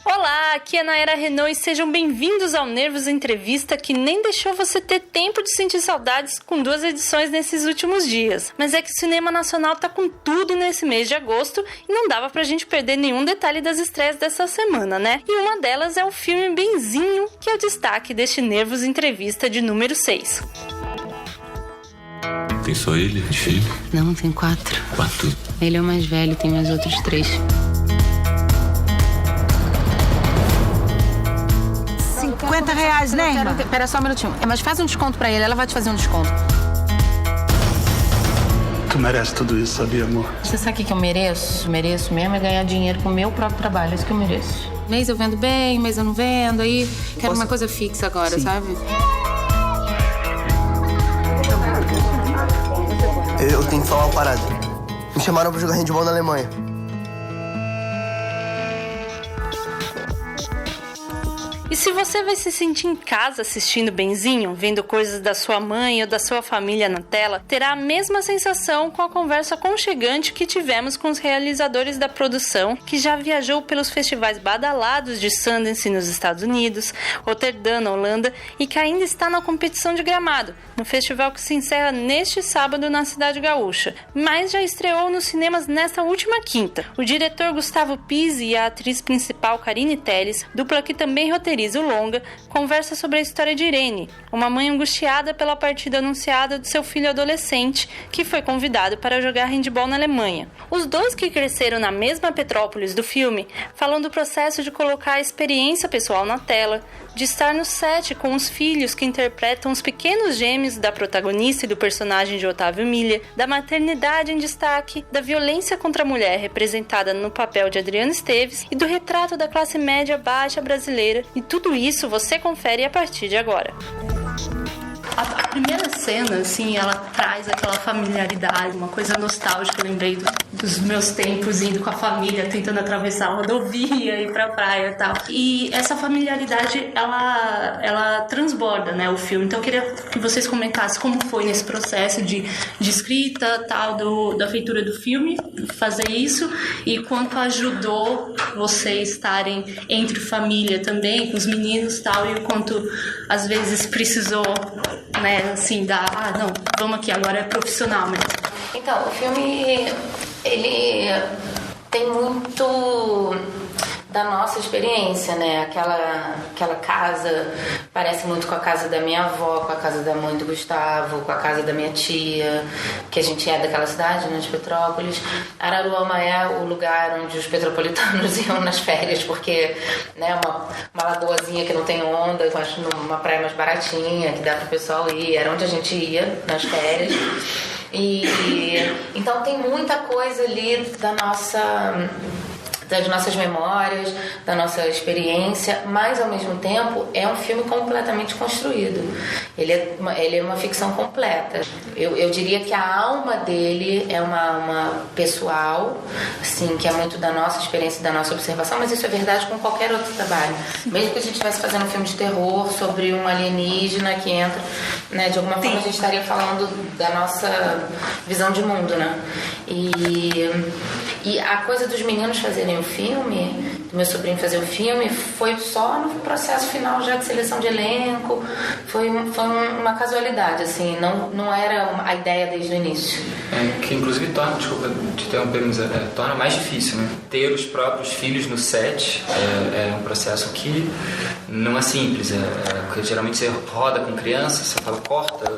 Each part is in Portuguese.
Olá, aqui é a Nayara Renault e sejam bem-vindos ao Nervos Entrevista, que nem deixou você ter tempo de sentir saudades com 2 edições nesses últimos dias. Mas é que o cinema nacional tá com tudo nesse mês de agosto e não dava pra gente perder nenhum detalhe das estreias dessa semana, né? E uma delas é o filme Benzinho, que é o destaque deste Nervos Entrevista de número 6. Tem só ele de filho? Não, tem 4. 4? Ele é o mais velho, tem mais outros 3. R$50, né, irmã? Pera só um minutinho. Mas faz um desconto pra ele, ela vai te fazer um desconto. Tu merece tudo isso, sabia, amor? Você sabe o que eu mereço? Mereço mesmo é ganhar dinheiro com o meu próprio trabalho. É isso que eu mereço. Mês eu vendo bem, mês eu não vendo. Aí quero uma coisa fixa agora, Sim. sabe? Eu tenho que falar uma parada. Me chamaram pra jogar handball na Alemanha. E se você vai se sentir em casa assistindo Benzinho, vendo coisas da sua mãe ou da sua família na tela, terá a mesma sensação com a conversa aconchegante que tivemos com os realizadores da produção, que já viajou pelos festivais badalados de Sundance nos Estados Unidos, Roterdã na Holanda e que ainda está na competição de Gramado, no festival que se encerra neste sábado na Cidade Gaúcha, mas já estreou nos cinemas nesta última quinta. O diretor Gustavo Pizzi e a atriz principal Karine Telles, dupla que também roteiriza o longa, conversa sobre a história de Irene, uma mãe angustiada pela partida anunciada do seu filho adolescente, que foi convidado para jogar handball na Alemanha. Os dois, que cresceram na mesma Petrópolis do filme, falam do processo de colocar a experiência pessoal na tela, de estar no set com os filhos que interpretam os pequenos gêmeos da protagonista e do personagem de Otávio Milha, da maternidade em destaque, da violência contra a mulher representada no papel de Adriana Esteves e do retrato da classe média baixa brasileira. E tudo isso você confere a partir de agora. A primeira cena, assim, ela traz aquela familiaridade, uma coisa nostálgica. Eu lembrei dos meus tempos indo com a família, tentando atravessar a rodovia, ir pra praia e tal. E essa familiaridade, ela transborda, né, o filme. Então eu queria que vocês comentassem como foi nesse processo de escrita, tal, da feitura do filme, fazer isso, e quanto ajudou vocês estarem entre família também, com os meninos e tal, e o quanto às vezes precisou, né, assim, não, vamos aqui, agora é profissional mesmo. Então, o filme, ele tem muito da nossa experiência, né? Aquela casa parece muito com a casa da minha avó, com a casa da mãe do Gustavo, com a casa da minha tia, que a gente é daquela cidade, né, de Petrópolis. Araruama é o lugar onde os petropolitanos iam nas férias, porque, né, uma lagoazinha que não tem onda, eu acho uma praia mais baratinha, que dá pro pessoal ir, era onde a gente ia nas férias. E então tem muita coisa ali das nossas memórias, da nossa experiência, mas ao mesmo tempo é um filme completamente construído. Ele é uma ficção completa. Eu diria que a alma dele é uma pessoal, assim, que é muito da nossa experiência, da nossa observação, mas isso é verdade com qualquer outro trabalho. Mesmo que a gente estivesse fazendo um filme de terror sobre um alienígena que entra, né, de alguma forma a gente estaria falando da nossa visão de mundo, né? E a coisa dos meninos fazerem o filme, do meu sobrinho fazer o filme, foi só no processo final já de seleção de elenco, foi uma casualidade, assim, não era a ideia desde o início. Que inclusive torna, desculpa te interromper, mas torna mais difícil, né? Ter os próprios filhos no set é um processo que não é simples, porque geralmente você roda com criança, você fala, corta,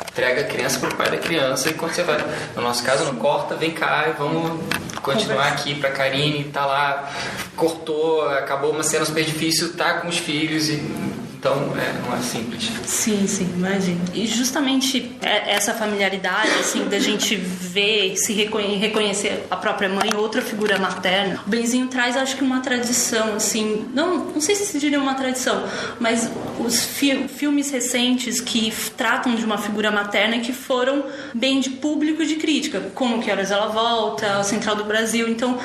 entrega a criança pro pai da criança, e quando você vai, no nosso caso, não corta, vem cá e vamos continuar aqui pra Karine, tá lá, cortou, acabou uma cena super difícil, tá com os filhos, então não é simples. Sim, imagino. E justamente essa familiaridade, assim, da gente ver, se reconhecer a própria mãe, outra figura materna. O Benzinho traz, acho que, uma tradição, assim, não sei se diria uma tradição, mas os filmes recentes que tratam de uma figura materna que foram bem de público e de crítica, como Que Horas Ela Volta, a Central do Brasil. Então,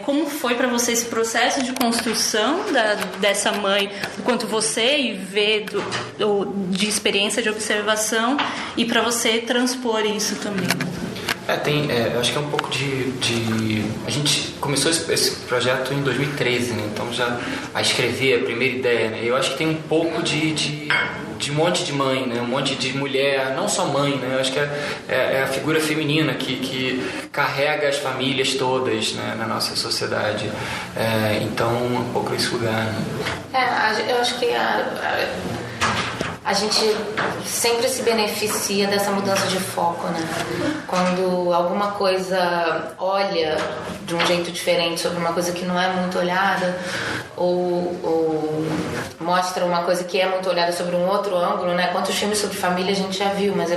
como foi para você esse processo de construção dessa mãe, do quanto você e ver de experiência, de observação, e para você transpor isso também. Eu acho que é um pouco a gente começou esse projeto em 2013, né? Então já a escrever a primeira ideia, né? Eu acho que tem um pouco de um monte de mãe, né? Um monte de mulher, não só mãe, né? Eu acho que é a figura feminina que carrega as famílias todas, né? Na nossa sociedade. Então, um pouco esse lugar, né? Eu acho que a gente sempre se beneficia dessa mudança de foco, né? Quando alguma coisa olha de um jeito diferente sobre uma coisa que não é muito olhada, ou mostra uma coisa que é muito olhada sobre um outro ângulo, né? Quantos filmes sobre família a gente já viu, mas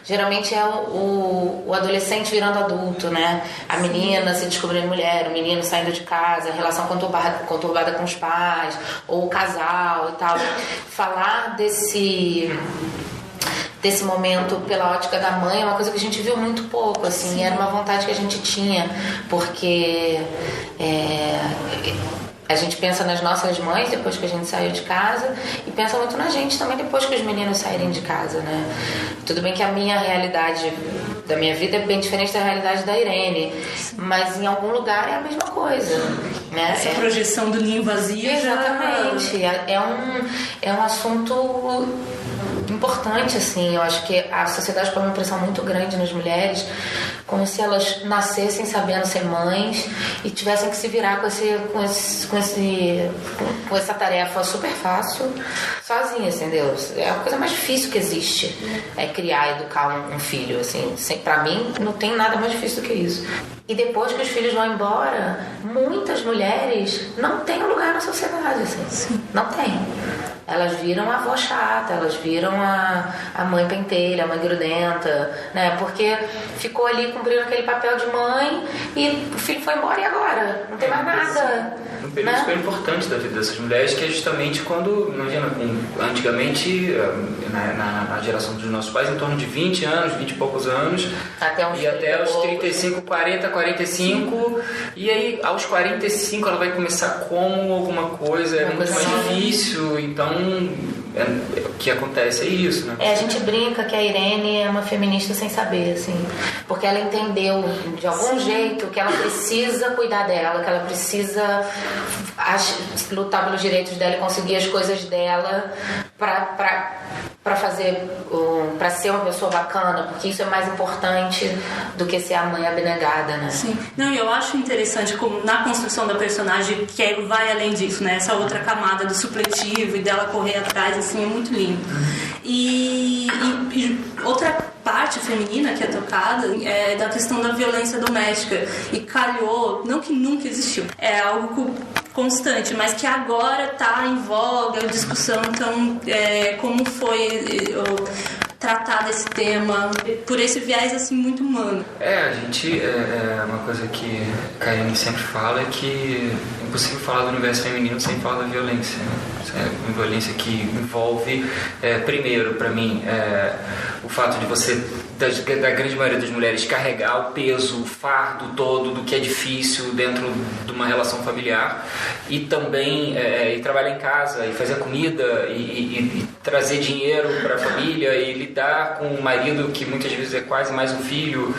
geralmente é o adolescente virando adulto, né? A menina se descobrindo mulher, o menino saindo de casa, a relação conturbada com os pais, ou o casal e tal. Falar desse momento pela ótica da mãe é uma coisa que a gente viu muito pouco, assim. Era uma vontade que a gente tinha, porque a gente pensa nas nossas mães depois que a gente saiu de casa e pensa muito na gente também depois que os meninos saírem de casa, né? Tudo bem que a minha realidade da minha vida é bem diferente da realidade da Irene, mas em algum lugar é a mesma coisa, né? Essa projeção do ninho vazio. Exatamente. É um assunto importante, assim. Eu acho que a sociedade põe uma pressão muito grande nas mulheres, como se elas nascessem sabendo ser mães e tivessem que se virar com essa tarefa super fácil sozinhas, entendeu? É a coisa mais difícil que existe, é criar, educar um filho, assim. Pra mim não tem nada mais difícil do que isso. E depois que os filhos vão embora, muitas mulheres não têm lugar na sociedade, assim. Sim. Não tem. Elas viram a avó chata, elas viram a mãe pentelha, a mãe grudenta, né? Porque ficou ali cumprindo aquele papel de mãe e o filho foi embora e agora? Não tem mais nada. Um período super importante da vida dessas mulheres, que é justamente quando, imagina, antigamente, na geração dos nossos pais, em torno de 20 anos, 20 e poucos anos, até os 35, 40, 45, e aí aos 45 ela vai começar como alguma coisa, é muito mais difícil, então o que acontece é isso, né? A gente brinca que a Irene é uma feminista sem saber, assim, porque ela entendeu de algum jeito que ela precisa cuidar dela, que ela precisa lutar pelos direitos dela e conseguir as coisas dela para ser uma pessoa bacana, porque isso é mais importante do que ser a mãe abnegada, né? Sim. Não, eu acho interessante como na construção da personagem que vai além disso, né? Essa outra camada do supletivo e dela correr atrás, assim, é muito lindo. E outra parte feminina que é tocada é da questão da violência doméstica. E calhou, não que nunca existiu, é algo constante, mas que agora está em voga, discussão. Então, como foi tratar desse tema por esse viés assim muito humano? A gente, uma coisa que a Karine sempre fala é que é impossível falar do universo feminino sem falar da violência, né? Uma violência que envolve, primeiro, para mim, o fato de você, da grande maioria das mulheres, carregar o peso, o fardo todo do que é difícil dentro de uma relação familiar, e também ir trabalhar em casa e fazer comida e trazer dinheiro para a família e lidar com o marido que muitas vezes é quase mais um filho,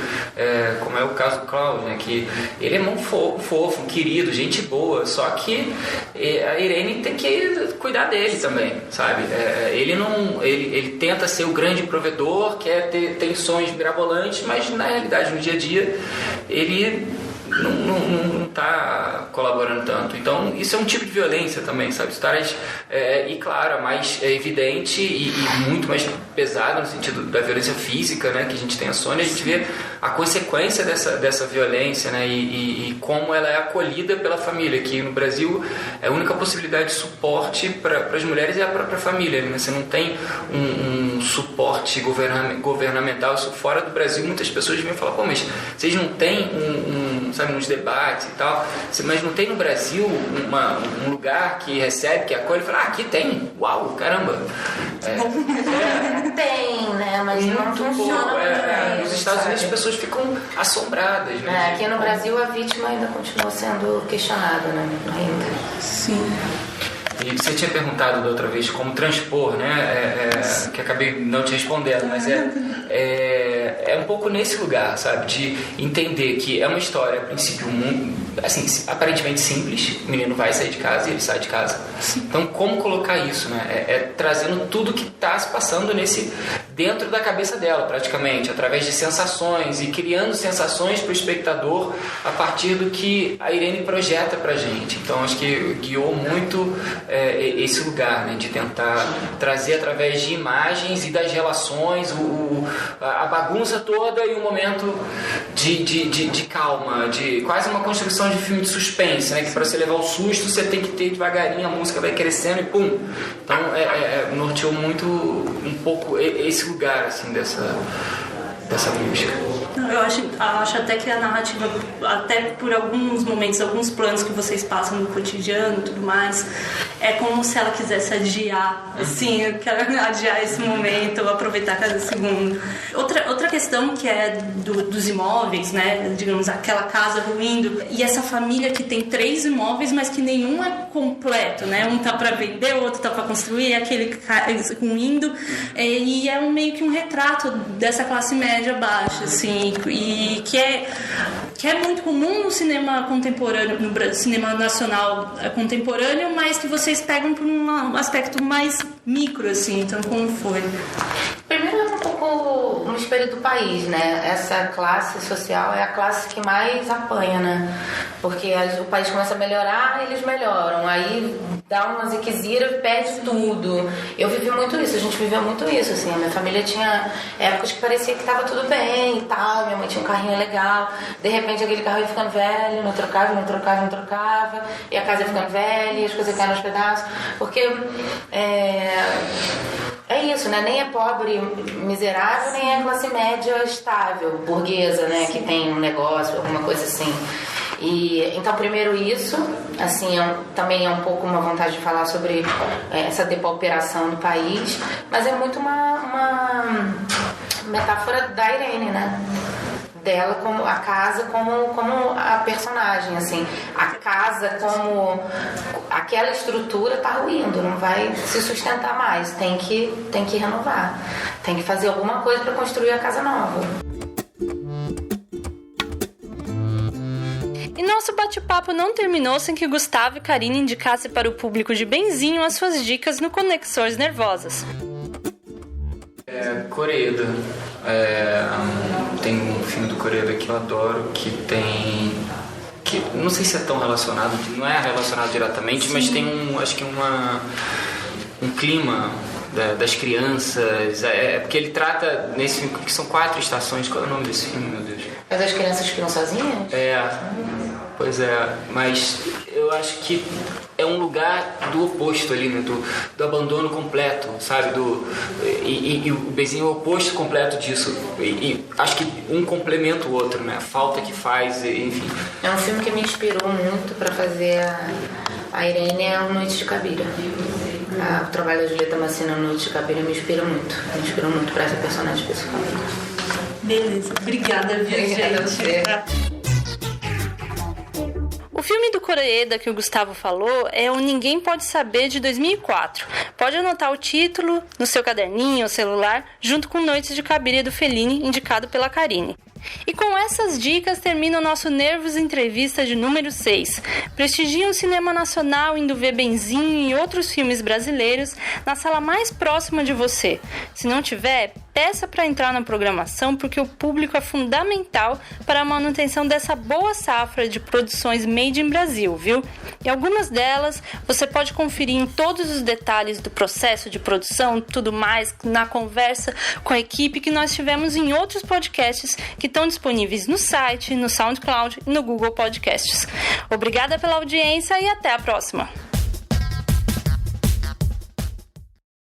como é o caso do Cláudio, né? Que ele é muito fofo, querido, gente boa, só que a Irene tem que cuidar dele também, sabe? Ele tenta ser o grande provedor, quer ter sonhos mirabolantes, mas na realidade, no dia a dia, ele não está colaborando tanto. Então isso é um tipo de violência também, sabe? Histórias, e claro, mais evidente e muito mais pesada no sentido da violência física, né? Que a gente tem a Sônia, a gente vê a consequência dessa violência, né? E como ela é acolhida pela família, que no Brasil é a única possibilidade de suporte para as mulheres é a própria família, né? Você não tem um suporte governamental. Isso fora do Brasil, muitas pessoas vêm falar, pô, mas vocês não têm sabe, uns debates e tal, mas não tem no Brasil um lugar que recebe, que acolhe e fala, aqui tem, uau, caramba. Tem, né, mas não funciona muito bem. Nos Estados Unidos as pessoas ficam assombradas, né? Aqui no Brasil a vítima ainda continua sendo questionada, né, ainda. Sim. E você tinha perguntado da outra vez como transpor, né? Que acabei não te respondendo, mas é um pouco nesse lugar, sabe? De entender que é uma história, a princípio, assim, aparentemente simples. O menino vai sair de casa e ele sai de casa. Então, como colocar isso, né? Trazendo tudo que está se passando dentro da cabeça dela, praticamente, através de sensações e criando sensações para o espectador a partir do que a Irene projeta pra gente. Então, acho que guiou muito esse lugar, né? De tentar trazer através de imagens e das relações a bagunça toda e um momento de calma, de quase uma construção de filme de suspense, né? Que para você levar o susto você tem que ter devagarinho, a música vai crescendo e pum. Então norteou muito um pouco esse lugar assim dessa música. Eu acho até que a narrativa, até por alguns momentos, alguns planos que vocês passam no cotidiano e tudo mais, é como se ela quisesse adiar, assim, eu quero adiar esse momento, aproveitar cada segundo. Outra questão que é dos imóveis, né, digamos, aquela casa ruindo, e essa família que tem 3 imóveis, mas que nenhum é completo, né, um tá para vender, o outro tá para construir, aquele ruindo, e é meio que um retrato dessa classe média baixa, assim, e que é muito comum no cinema contemporâneo, no cinema nacional contemporâneo, mas que vocês pegam por um aspecto mais micro, assim. Então, como foi? Primeiro é um pouco um espelho do país, né? Essa classe social é a classe que mais apanha, né? Porque o país começa a melhorar, eles melhoram. Aí dá uma ziquezira e perde tudo. Eu vivi muito isso, a gente viveu muito isso, assim. A minha família tinha épocas que parecia que estava tudo bem e tal. Minha mãe tinha um carrinho legal. De repente aquele carro ia ficando velho, não trocava. E a casa ia ficando velha e as coisas caíam aos pedaços. Porque é isso, né? Nem é pobre, miserável, nem é classe média estável, burguesa, né? Que tem um negócio, alguma coisa assim. Então, primeiro isso, assim, também é um pouco uma vontade de falar sobre essa depauperação do país, mas é muito uma metáfora da Irene, né? Dela como a casa como a personagem, assim, a casa como aquela estrutura tá ruindo, não vai se sustentar mais, tem que renovar, tem que fazer alguma coisa para construir a casa nova. E nosso bate-papo não terminou sem que Gustavo e Karine indicassem para o público de Benzinho as suas dicas no Conexões Nervosas. Koreeda. Tem um filme do Koreeda que eu adoro, que não sei se é tão relacionado, não é relacionado diretamente, mas tem um clima das crianças, porque ele trata nesse filme, que são 4 estações. Qual é o nome desse filme, meu Deus? É das crianças que ficam sozinhas? Pois é, mas eu acho que é um lugar do oposto ali, né? Do abandono completo, sabe? E o Benzinho é o oposto completo disso. E acho que um complementa o outro, né? A falta que faz, enfim. É um filme que me inspirou muito para fazer a Irene, é o Noite de Cabiria. O trabalho da Julieta Massina no Noite de Cabiria me inspirou muito para essa personagem pessoal. Beleza, obrigada, gente. O filme do Koreeda que o Gustavo falou é o Ninguém Pode Saber, de 2004. Pode anotar o título no seu caderninho ou celular, junto com Noites de Cabiria do Fellini, indicado pela Karine. E com essas dicas termina o nosso Nervos Entrevista de número 6. Prestigie o cinema nacional indo ver Benzinho e outros filmes brasileiros na sala mais próxima de você. Se não tiver, peça para entrar na programação, porque o público é fundamental para a manutenção dessa boa safra de produções made in Brasil, viu? E algumas delas você pode conferir em todos os detalhes do processo de produção, tudo mais, na conversa com a equipe que nós tivemos em outros podcasts que estão disponíveis no site, no SoundCloud e no Google Podcasts. Obrigada pela audiência e até a próxima!